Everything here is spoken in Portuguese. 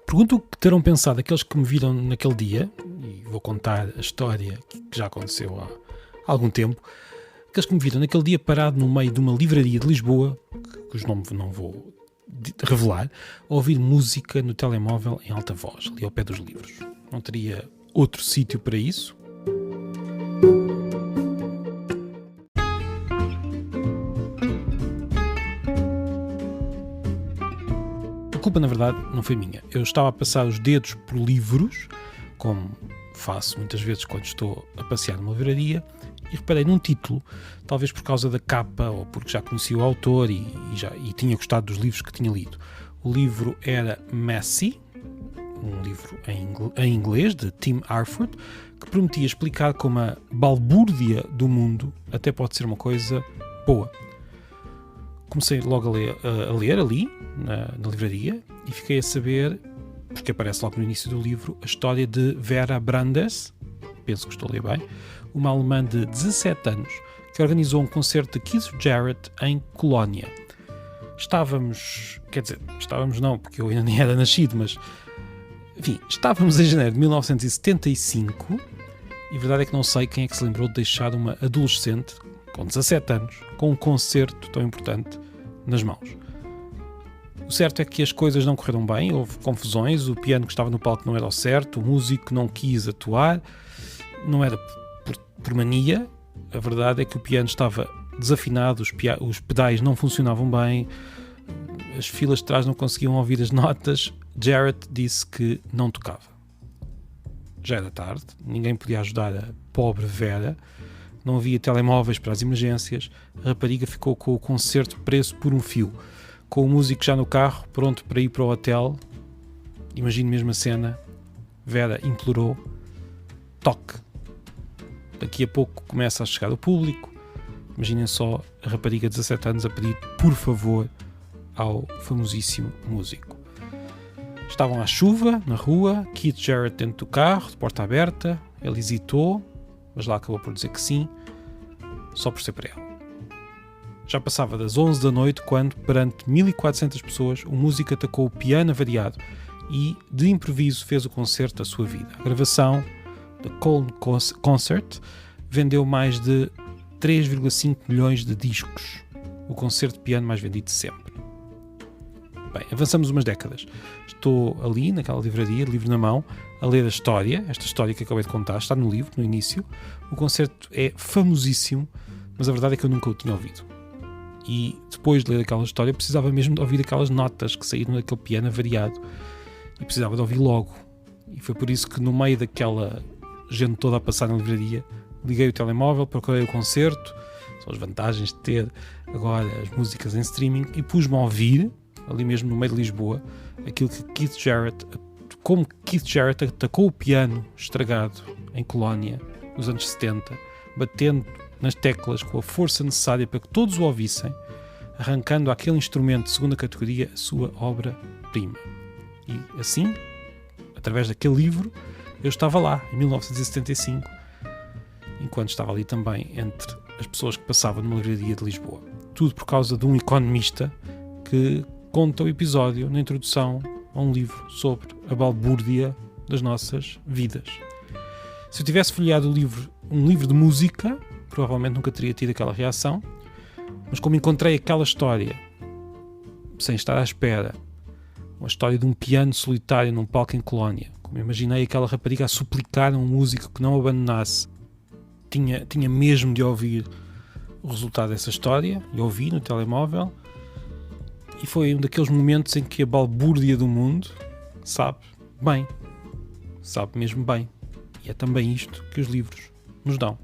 Pergunto o que terão pensado aqueles que me viram naquele dia, e vou contar a história que já aconteceu há algum tempo, aqueles que me viram naquele dia parado no meio de uma livraria de Lisboa, cujo nome não vou revelar, a ouvir música no telemóvel em alta voz, ali ao pé dos livros. Não teria outro sítio para isso? A culpa, na verdade, não foi minha. Eu estava a passar os dedos por livros, como faço muitas vezes quando estou a passear numa livraria, e reparei num título, talvez por causa da capa ou porque já conhecia o autor e tinha gostado dos livros que tinha lido. O livro era Messy, um livro em inglês, de Tim Harford, que prometia explicar como a balbúrdia do mundo até pode ser uma coisa boa. Comecei logo a ler ali, na livraria, e fiquei a saber, porque aparece logo no início do livro, a história de Vera Brandes, penso que estou a ler bem, uma alemã de 17 anos, que organizou um concerto de Keith Jarrett em Colónia. Estávamos não, porque eu ainda nem era nascido, mas, enfim, estávamos em janeiro de 1975, e a verdade é que não sei quem é que se lembrou de deixar uma adolescente, com 17 anos, com um concerto tão importante nas mãos. O certo é que as coisas não correram bem, houve confusões, o piano que estava no palco não era o certo, o músico não quis atuar, não era por mania, a verdade é que o piano estava desafinado, os pedais não funcionavam bem, as filas de trás não conseguiam ouvir as notas. Jarrett disse que não tocava. Já era tarde, ninguém podia ajudar a pobre Vera, não havia telemóveis para as emergências, a rapariga ficou com o concerto preso por um fio, com o músico já no carro, pronto para ir para o hotel. Imagino mesmo a cena. Vera implorou: toque. Daqui a pouco começa a chegar o público. Imaginem só a rapariga de 17 anos a pedir por favor ao famosíssimo músico. Estavam à chuva, na rua, Keith Jarrett dentro do carro, de porta aberta. Ele hesitou, mas lá acabou por dizer que sim, só por ser para ela. Já passava das 11 da noite quando, perante 1400 pessoas, o músico atacou o piano avariado e, de improviso, fez o concerto da sua vida. A gravação, The Cone Concert, vendeu mais de 3,5 milhões de discos. O concerto de piano mais vendido de sempre. Bem, avançamos umas décadas. Estou ali, naquela livraria, livro na mão, a ler a história, esta história que acabei de contar, está no livro, no início. O concerto é famosíssimo, mas a verdade é que eu nunca o tinha ouvido. E depois de ler aquela história, precisava mesmo de ouvir aquelas notas que saíram daquele piano avariado. E precisava de ouvir logo. E foi por isso que, no meio daquela gente toda a passar na livraria, liguei o telemóvel, procurei o concerto, são as vantagens de ter agora as músicas em streaming, e pus-me a ouvir, ali mesmo no meio de Lisboa, aquilo que Keith Jarrett, como Keith Jarrett atacou o piano estragado em Colónia, nos anos 70, batendo nas teclas com a força necessária para que todos o ouvissem, arrancando àquele instrumento de segunda categoria a sua obra-prima. E assim, através daquele livro, eu estava lá, em 1975, enquanto estava ali também entre as pessoas que passavam numa livraria de Lisboa. Tudo por causa de um economista que conta o episódio na introdução a um livro sobre a balbúrdia das nossas vidas. Se eu tivesse folheado um livro de música, provavelmente nunca teria tido aquela reação, mas como encontrei aquela história, sem estar à espera, uma história de um piano solitário num palco em Colónia, como imaginei aquela rapariga a suplicar a um músico que não o abandonasse, tinha mesmo de ouvir o resultado dessa história, e ouvi no telemóvel, e foi um daqueles momentos em que a balbúrdia do mundo sabe mesmo bem, e é também isto que os livros nos dão.